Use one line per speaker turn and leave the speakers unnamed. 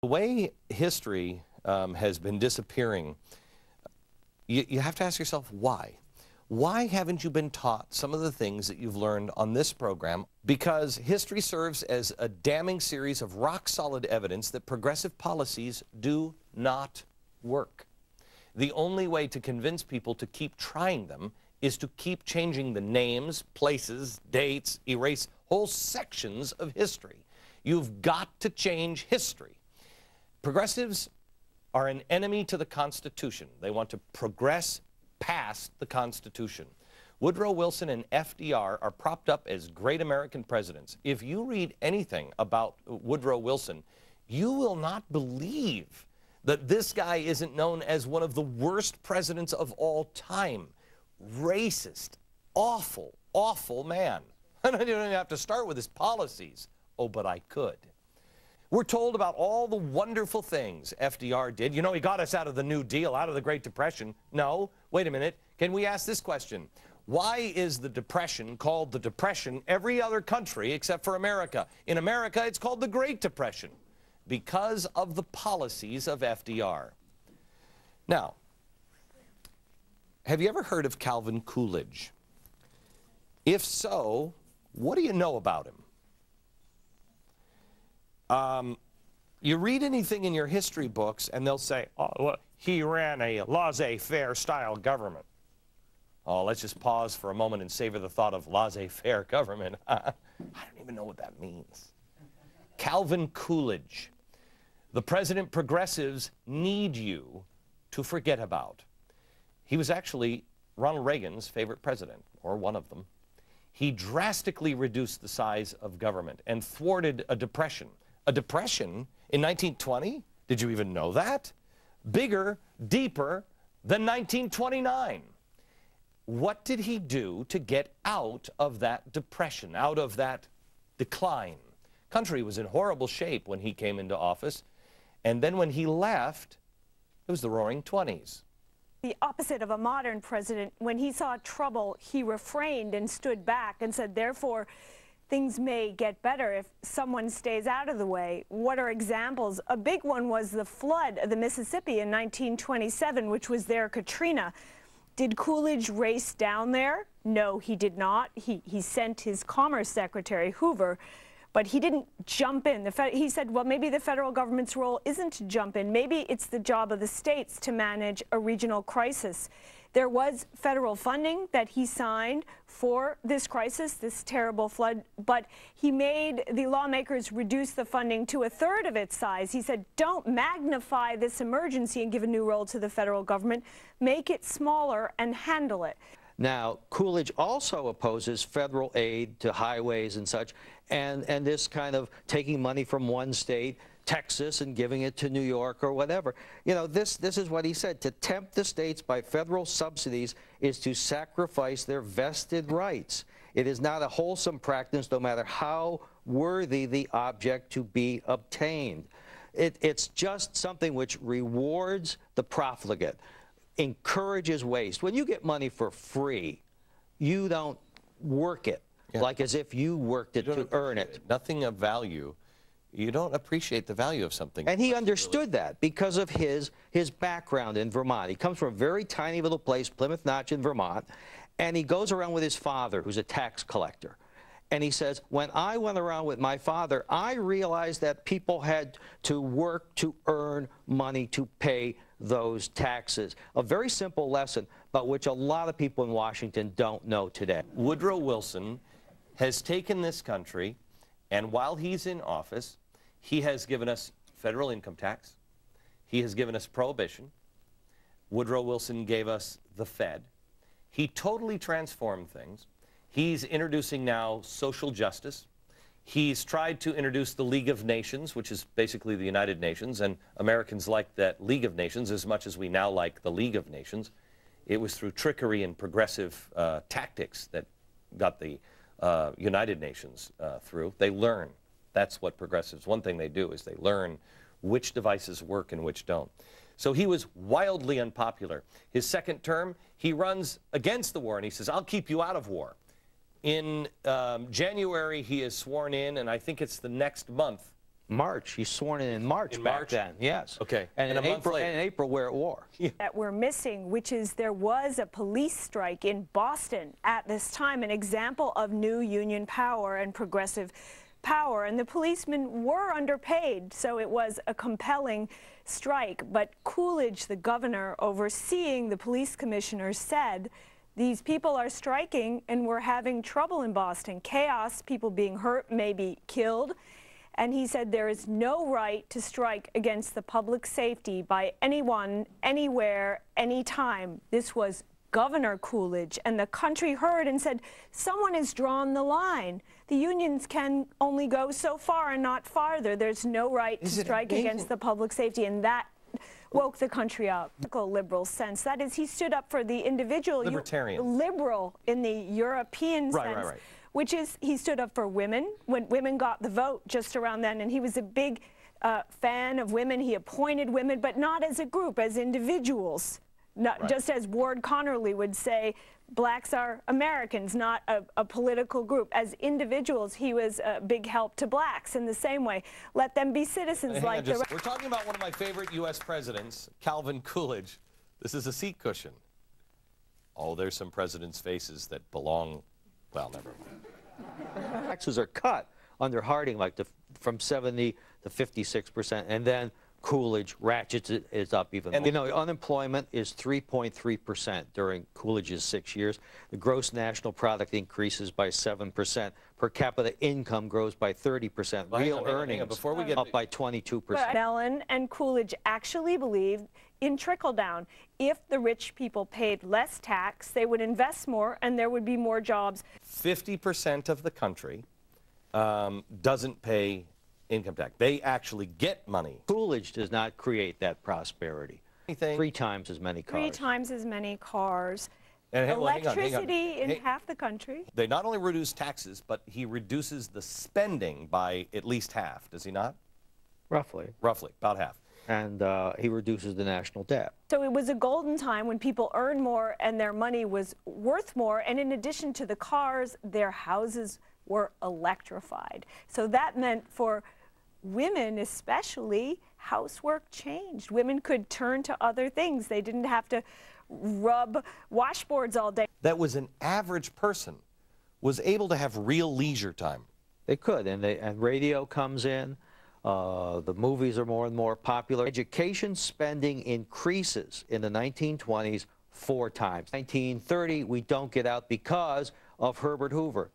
The way history has been disappearing, you have to ask yourself why. Why haven't you been taught some of the things that you've learned on this program? Because history serves as a damning series of rock-solid evidence that progressive policies do not work. The only way to convince people to keep trying them is to keep changing the names, places, dates, erase whole sections of history. You've got to change history. Progressives are an enemy to the Constitution. They want to progress past the Constitution. Woodrow Wilson and FDR are propped up as great American presidents. If you read anything about Woodrow Wilson, you will not believe that this guy isn't known as one of the worst presidents of all time. Racist, awful, awful man. I don't even have to start with his policies. Oh, but I could. We're told about all the wonderful things FDR did. You know, he got us out of the New Deal, out of the Great Depression. No, wait a minute. Can we ask this question? Why is the Depression called the Depression every other country except for America? In America, it's called the Great Depression because of the policies of FDR. Now, have you ever heard of Calvin Coolidge? If so, what do you know about him? You read anything in your history books and they'll say, oh, well, he ran a laissez-faire style government. Oh, let's just pause for a moment and savor the thought of laissez-faire government. I don't even know what that means. Calvin Coolidge, the president progressives need you to forget about. He was actually Ronald Reagan's favorite president, or one of them. He drastically reduced the size of government and thwarted a depression. A depression in 1920? Did you even know that? Bigger, deeper than 1929. What did he do to get out of that depression, out of that decline? Country was in horrible shape when he came into office, and then when he left, it was the Roaring Twenties.
The opposite of a modern president. When he saw trouble, he refrained and stood back and said, therefore, things may get better if someone stays out of the way. What are examples? A big one was the flood of the Mississippi in 1927, which was their Katrina. Did Coolidge race down there? No, he did not. He sent his Commerce Secretary, Hoover, but he didn't jump in. He said, well, maybe the federal government's role isn't to jump in. Maybe it's the job of the states to manage a regional crisis. There was federal funding that he signed for this crisis, this terrible flood, but he made the lawmakers reduce the funding to 1/3 of its size. He said, don't magnify this emergency and give a new role to the federal government. Make it smaller and handle it.
Now, Coolidge also opposes federal aid to highways and such, and this kind of taking money from one state, Texas, and giving it to New York or whatever. You know, this is what he said. To tempt the states by federal subsidies is to sacrifice their vested rights. It is not a wholesome practice, no matter how worthy the object to be obtained. It's just something which rewards the profligate, encourages waste. When you get money for free, you don't work it like as if you worked it to earn it.
Nothing of value. You don't appreciate the value of something.
And he understood that because of his background in Vermont. He comes from a very tiny little place, Plymouth Notch in Vermont, and he goes around with his father, who's a tax collector. And he says, when I went around with my father, I realized that people had to work to earn money to pay those taxes. A very simple lesson, but which a lot of people in Washington don't know today.
Woodrow Wilson has taken this country, and while he's in office, he has given us federal income tax. He has given us prohibition. Woodrow Wilson gave us the Fed. He totally transformed things. He's introducing now social justice. He's tried to introduce the League of Nations, which is basically the United Nations, and Americans like that League of Nations as much as we now like the League of Nations. It was through trickery and progressive tactics that got the United Nations through. They learn. That's what progressives, one thing they do is they learn which devices work and which don't. So he was wildly unpopular. His second term, he runs against the war, and he says, I'll keep you out of war. In January, he is sworn in, and I think it's the next month
March. He's sworn in March.
In
back
March?
then, yes.
Okay.
And,
And
in
a month
April,
later.
and in April, we're at war.
That we're missing, which is there was a police strike in Boston at this time, an example of new union power and progressive power, and the policemen were underpaid, so it was a compelling strike. But Coolidge, the governor overseeing the police commissioners, said these people are striking and we're having trouble in Boston, chaos, people being hurt, maybe killed. And he said there is no right to strike against the public safety by anyone, anywhere, anytime. This was Governor Coolidge, and the country heard and said, someone has drawn the line. The unions can only go so far and not farther. There's no right to strike against the public safety, and that woke the country up. Liberal sense. That is, he stood up for the individual.
Libertarian.
Liberal in the European sense.
Right.
Which is, he stood up for women when women got the vote just around then, and he was a big fan of women. He appointed women, but not as a group, as individuals. Not, just as Ward Connerly would say, blacks are Americans, not a political group. As individuals, he was a big help to blacks in the same way. Let them be citizens like the rest.
We're talking about one of my favorite U.S. presidents, Calvin Coolidge. This is a seat cushion. Oh, there's some presidents' faces that belong. Well, never mind.
Taxes are cut under Harding, like from 70 to 56%, and then Coolidge ratchets it up even more. You know, unemployment is 3.3% during Coolidge's 6 years. The gross national product increases by 7%. Per capita income grows by 30%. Real earnings
before we get
up by 22%.
Mellon and Coolidge actually believed in trickle-down. If the rich people paid less tax, they would invest more and there would be more jobs.
50% of the country doesn't pay income tax. They actually get money.
Coolidge does not create that prosperity.
Anything?
3 times as many cars.
3 times as many cars.
And hang on.
Electricity in half the country.
They not only reduce taxes, but he reduces the spending by at least half, does he not?
Roughly.
Roughly, about half.
And he reduces the national debt.
So it was a golden time when people earned more and their money was worth more, and in addition to the cars, their houses were electrified. So that meant for women especially, housework changed. Women could turn to other things. They didn't have to rub washboards all day.
That was an average person was able to have real leisure time.
They could, and radio comes in. The movies are more and more popular. Education spending increases in the 1920s 4 times. 1930, we don't get out because of Herbert Hoover.